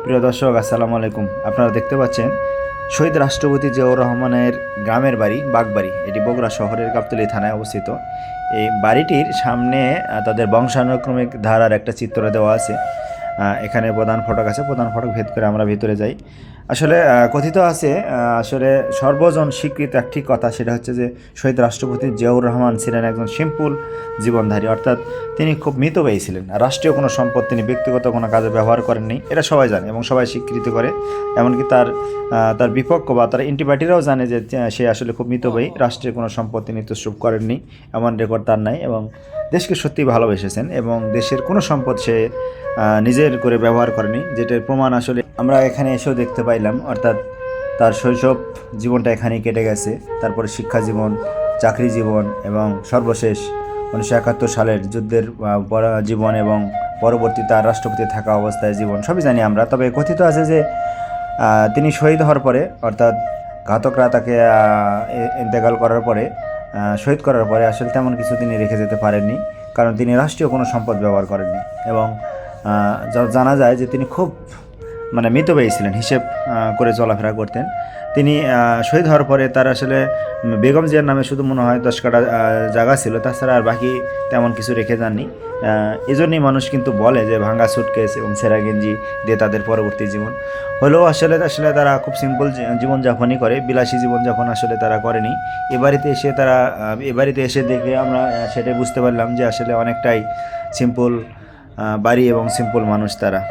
প্রিয় দর্শক, আসসালামু আলাইকুম। আপনারা দেখতে পাচ্ছেন শহীদ রাষ্ট্রপতি জিয়াউর রহমানের গ্রামের বাড়ি বাগবাড়ি। এটি বগুড়া শহরের গাবতলী থানায় অবস্থিত। এই বাড়িটির সামনে তাদের বংশানুক্রমিক ধারার একটা চিত্র দেওয়া আছে। এখানে প্রধান ফটক আছে, প্রধান ফটক ভেদ করে আমরা ভিতরে যাই। আসলে কথিত আছে, আসলে সর্বজন স্বীকৃত একটি কথা, সেটা হচ্ছে যে শহীদ রাষ্ট্রপতি জিয়াউর রহমান ছিলেন একজন সিম্পল জীবনধারী, অর্থাৎ তিনি খুব মিতব্যয়ী ছিলেন। রাষ্ট্রীয় কোনো সম্পদ তিনি ব্যক্তিগত কোনো কাজে ব্যবহার করেননি, এটা সবাই জানে এবং সবাই স্বীকৃতি করে। এমনকি তার বিপক্ষ বা তার এন্টিপার্টিরাও জানে যে সে আসলে খুব মিতব্যয়ী, রাষ্ট্রের কোনো সম্পদ তিনি তসরুপ করেননি, এমন রেকর্ড তার নাই। এবং দেশকে সত্যি ভালোবেসেছেন এবং দেশের কোনো সম্পদ সে নিজের করে ব্যবহার করেনি, যেটার প্রমাণ আসলে আমরা এখানে এসেও দেখতে পাইলাম। অর্থাৎ তার শৈশব জীবনটা এখানেই কেটে গেছে, তারপরে শিক্ষা জীবন, চাকরি জীবন এবং সর্বশেষ 1971 সালের যুদ্ধের জীবন এবং পরবর্তী তার রাষ্ট্রপতি থাকা অবস্থায় জীবন সবই জানি আমরা। তবে কথিত আছে যে তিনি শহীদ হওয়ার পরে, অর্থাৎ ঘাতকরা তাকে ইন্তেকাল করার পরে, শহীদ করার পরে আসলে তেমন কিছু তিনি রেখে যেতে পারেননি, কারণ তিনি রাষ্ট্রীয় কোনো সম্পদ ব্যবহার করেননি। এবং জানা যায় যে তিনি খুব মিতব্যয়ী ছিলেন, হিসেব করে চলাফেরা করতেন। তিনি শহীদ হওয়ার পরে তার আসলে বেগম জিয়ার নামে শুধু মনে হয় 10 কাঠা জায়গা ছিল, তাছাড়া আর বাকি তেমন কিছু রেখে যাননি। এই জন্যই মানুষ কিন্তু বলে যে ভাঙ্গা সুটকেস এবং ছেঁড়া গেঞ্জি দিয়ে তাদের পরবর্তী জীবন হলেও আসলে আসলে তারা খুব সিম্পল জীবনযাপনই করে, বিলাসী জীবনযাপন আসলে তারা করেনি। এ বাড়িতে এসে দেখে আমরা সেটাই বুঝতে পারলাম যে আসলে অনেকটাই সিম্পল বাড়ি এবং সিম্পল মানুষ তারা।